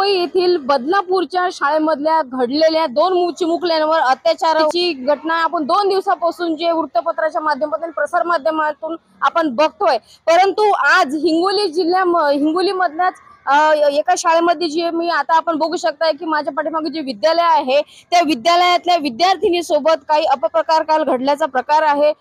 जावई येथील बदलापूरच्या शाळेमधल्या घडलेल्या दोन चिमुकल्यांवर अत्याचाराची घटना आपण 2 दिवसापासून जे वृत्तपत्राच्या माध्यमातून प्रसार माध्यमातून आपण बघतोय। परंतु आज हिंगोली मधल्याच एका शाळेमध्ये जे मी आता आपण बघू शकताय की माझ्या पाठीमागे जे विद्यालय आहे त्या विद्यालयातल्या विद्यार्थिनी सोबत काही अपप्रकार काल घडल्याचा प्रकार आहे।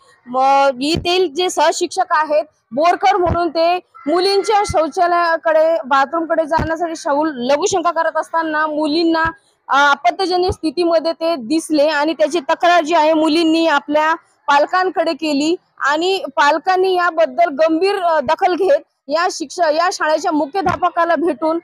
येथील जे सहशिक्षक आहेत बोरकर म्हणून ते मुलींच्या शौचालयाकडे बाथरूमकडे जाण्यासाठी लघुशंका करत असताना मुलींना आपत्तिजन्य स्थितीमध्ये ते दिसले आणि त्याची तक्रार जी आहे मुलींनी आपल्या पालकांकडे केली आणि पालकांनी याबद्दल गंभीर दखल घेत या शाळेच्या मुख्याध्यापकाला भेटून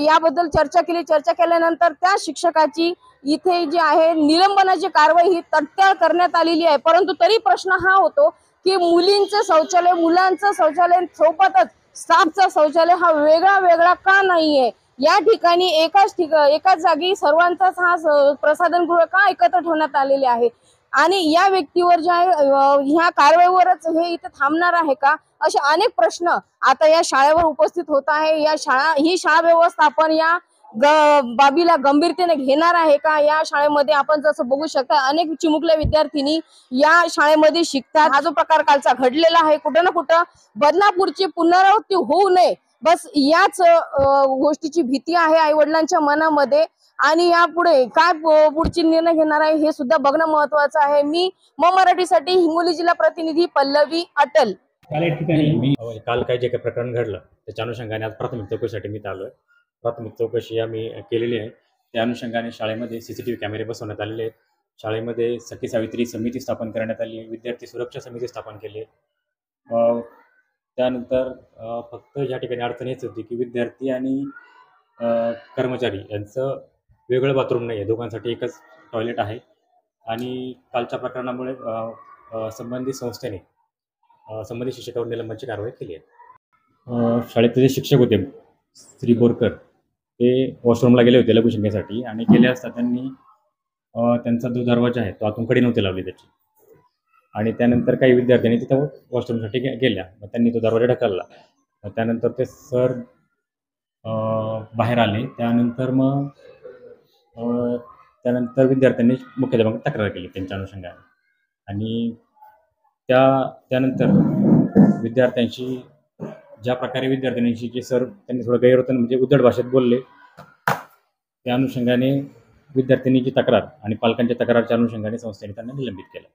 याबद्दल चर्चा केली। चर्चा केल्यानंतर त्या शिक्षकाची इथे जी आहे निलंबनाची कारवाई ही तत्काळ करण्यात आलेली आहे। परंतु तरी प्रश्न हा होतो की मुलींचं शौचालय मुलांचं शौचालय सोबतच स्टाफचं शौचालय हा वेगळा वेगळा का नाहीये? या ठिकाणी एकाच जागी सर्वांचाच हा प्रसाधनगृह का एकत्र ठेवण्यात आलेले आहे आणि या व्यक्तीवर जे आहे ह्या कारवाईवरच हे इथे थांबणार आहे का असे अनेक प्रश्न आता या शाळेवर उपस्थित होत आहे। ही शाळा व्यवस्थापन या बाबीला गंभीरतेने घेणार आहे का? या शाळेमध्ये आपण जसं बघू शकता अनेक चिमुकल्या विद्यार्थिनी या शाळेमध्ये शिकतात। हा जो प्रकार कालचा घडलेला आहे कुठं ना कुठं बदलापूरची पुनरावृत्ती होऊ नये बस याच गोष्टीची भीती आहे आई वडिलांच्या मनामध्ये आणि यापुढे काय पुढची निर्णय घेणार आहे हे सुद्धा बघणं महत्त्वाचं आहे। मी मराठीसाठी हिंगोली जिल्हा प्रतिनिधी पल्लवी अटल। काल काय जे काही प्रकरण घडलं त्याच्या अनुषंगाने आज प्राथमिक चौकशीसाठी मी आलोय। प्राथमिक चौकशी आम्ही केलेली आहे। त्या अनुषंगाने शाळेमध्ये सीसीटीव्ही कॅमेरे बसवण्यात आलेले आहेत। शाळेमध्ये सखी सावित्री समिती स्थापन करण्यात आली आहे। विद्यार्थी सुरक्षा समिती स्थापन केली आहे। त्यानंतर फक्त या ठिकाणी अडचण हेच होती की विद्यार्थी आणि कर्मचारी यांचं वेगळं बाथरूम नाही आहे, दोघांसाठी एकच टॉयलेट आहे आणि कालच्या प्रकरणामुळे संबंधित संस्थेने संबंधित शिक्षकावर निलंबनाची कारवाई केली आहे। शाळेतले जे शिक्षक होते श्री बोरकर ते वॉशरूमला गेले होते लघुशंकेसाठी आणि गेले असता त्यांनी त्यांचा जो दरवाजा आहे तो आतून कडी नव्हती लावली त्याची आणि त्यानंतर काही विद्यार्थ्यांनी तिथं वॉशरूमसाठी गेल्या, मग त्यांनी तो दरवाजा ढकलला। त्यानंतर ते सर बाहेर आले। त्यानंतर विद्यार्थ्यांनी मुख्याध्यापकांना तक्रार केली त्यांच्या अनुषंगाने आणि त्यानंतर विद्यार्थ्यांशी ज्या प्रकारे विद्यार्थ्यांशी जे सर त्यांनी थोडं गैरवर्तन म्हणजे उद्धट भाषेत बोलले त्या अनुषंगाने विद्यार्थ्यांची तक्रार आणि पालकांच्या तक्रारच्या अनुषंगाने संस्थेने त्यांना निलंबित केलं।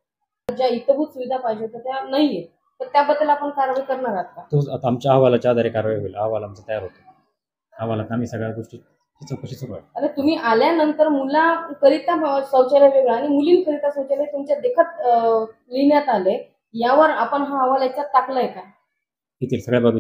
ज्या इतभूत सुविधा पाहिजे होत्या त्या नाहीये तर त्याबद्दल आपण कारवाई करणार आहात का? तो आता आमच्या अहवालाच्या आधारे कारवाई होईल। अहवाल आमचा तयार होतो, अहवालात आम्ही सगळ्या गोष्टी चौकशी सुरू आहे। अरे तुम्ही आल्यानंतर मुलांकरिता शौचालय वेगळं आणि मुलींकरिता शौचालय तुमच्या देखत लिहिण्यात आले, यावर आपण हा अहवाल याच्यात टाकलाय का? इथे सगळ्या बाबी